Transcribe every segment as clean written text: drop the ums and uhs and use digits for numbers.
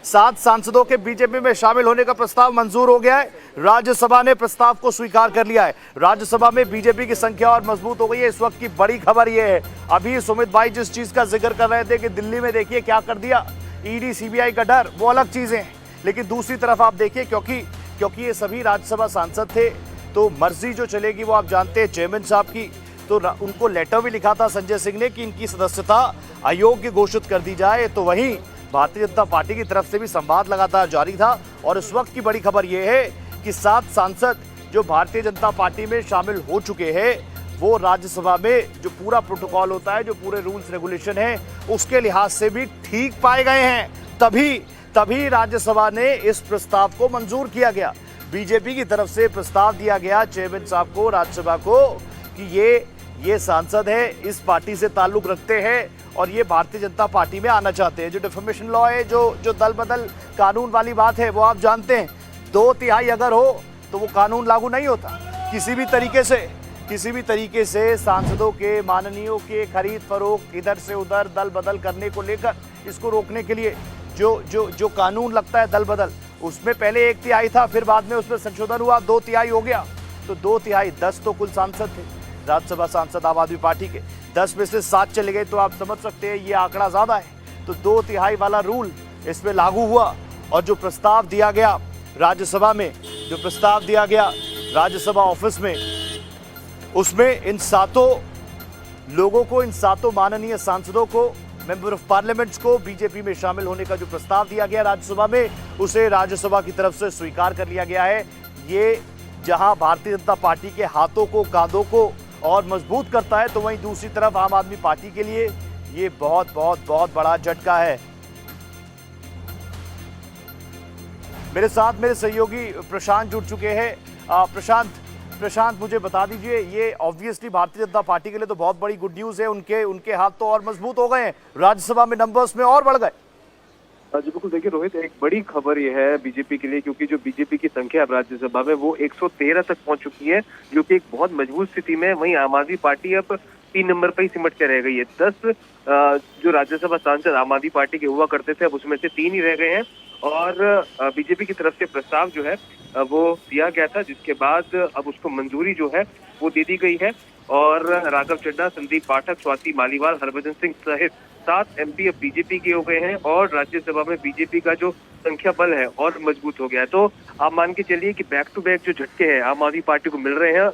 7 सांसदों के बीजेपी में शामिल होने का प्रस्ताव मंजूर हो गया है। राज्यसभा ने प्रस्ताव को स्वीकार कर लिया है। राज्यसभा में बीजेपी की संख्या और मजबूत हो गई है। इस वक्त की बड़ी खबर यह है, अभी सुमित भाई जिस चीज का जिक्र कर रहे थे कि दिल्ली में देखिए क्या कर दिया ईडी सीबीआई का डर, वो अलग चीजें हैं, लेकिन दूसरी तरफ आप देखिए क्योंकि ये सभी राज्यसभा सांसद थे तो मर्जी जो चलेगी वो आप जानते हैं चेयरमैन साहब की, तो उनको लेटर भी लिखा था संजय सिंह ने कि इनकी सदस्यता अयोग्य घोषित कर दी जाए। तो वहीं भारतीय जनता पार्टी की तरफ से भी संवाद लगातार जारी था और इस वक्त की बड़ी खबर यह है कि 7 सांसद जो भारतीय जनता पार्टी में शामिल हो चुके हैं वो राज्यसभा में जो पूरा प्रोटोकॉल होता है, जो पूरे रूल्स रेगुलेशन है, उसके लिहाज से भी ठीक पाए गए हैं। तभी राज्यसभा ने इस प्रस्ताव को मंजूर किया गया। बीजेपी की तरफ से प्रस्ताव दिया गया चेयरमैन साहब को, राज्यसभा को, कि ये सांसद है, इस पार्टी से ताल्लुक रखते हैं और ये भारतीय जनता पार्टी में आना चाहते हैं। जो डिफेमेशन लॉ है, जो दल बदल कानून वाली बात है, वो आप जानते हैं 2/3 अगर हो तो वो कानून लागू नहीं होता। किसी भी तरीके से सांसदों के, माननीयों के खरीद फरोख्त, इधर से उधर दल बदल करने को लेकर इसको रोकने के लिए जो कानून लगता है दल बदल, उसमें पहले 1/3 था, फिर बाद में उसमें संशोधन हुआ, 2/3 हो गया। तो 2/3 10 तो कुल सांसद थे राज्यसभा सांसद आम आदमी पार्टी के, 10 में से 7 चले गए, तो आप समझ सकते हैं ये आंकड़ा ज्यादा है। तो 2/3 वाला रूल इसमें लागू हुआ और जो प्रस्ताव दिया गया राज्यसभा में, जो प्रस्ताव दिया गया राज्यसभा ऑफिस में, उसमें इन 7 लोगों को, इन 7 माननीय सांसदों को, मेंबर ऑफ पार्लियामेंट्स को बीजेपी में शामिल होने का जो प्रस्ताव दिया गया राज्यसभा में, उसे राज्यसभा की तरफ से स्वीकार कर लिया गया है। ये जहां भारतीय जनता पार्टी के हाथों को, कांधों को और मजबूत करता है, तो वहीं दूसरी तरफ आम आदमी पार्टी के लिए ये बहुत बहुत बहुत बड़ा झटका है। मेरे साथ मेरे सहयोगी प्रशांत जुड़ चुके हैं। प्रशांत मुझे बता दीजिए, ये ऑब्वियसली भारतीय जनता पार्टी के लिए तो बहुत बड़ी गुड न्यूज है, उनके हाथ तो और मजबूत हो गए हैं, राज्यसभा में नंबर्स में और बढ़ गए। जी बिल्कुल, देखिए रोहित, एक बड़ी खबर ये है बीजेपी के लिए, क्योंकि जो बीजेपी की संख्या अब राज्यसभा में वो 113 तक पहुंच चुकी है, जो कि एक बहुत मजबूत स्थिति में है। वहीं आम आदमी पार्टी अब 3 नंबर पर ही सिमट के रह गई है। 10 जो राज्यसभा सांसद आम आदमी पार्टी के हुआ करते थे, अब उसमें से 3 ही रह गए हैं और बीजेपी की तरफ से प्रस्ताव जो है वो दिया गया था, जिसके बाद अब उसको मंजूरी जो है वो दे दी गई है और राघव चड्ढा, संदीप पाठक, स्वाति मालीवाल, हरभजन सिंह सहित 7 एमपी अब बीजेपी के हो गए हैं और राज्यसभा में बीजेपी का जो संख्या बल है और मजबूत हो गया है। तो आप मान के चलिए कि बैक टू बैक जो झटके हैं आम आदमी पार्टी को मिल रहे हैं,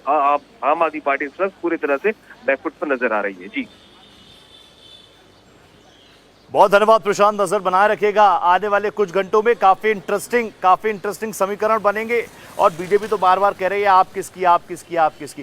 आम आदमी पार्टी इस वक्त पूरी तरह से बैकफुट पर नजर आ रही है। जी बहुत धन्यवाद प्रशांत, नजर बनाए रखेगा। आने वाले कुछ घंटों में काफी इंटरेस्टिंग समीकरण बनेंगे और बीजेपी तो बार बार कह रही है आप किसकी।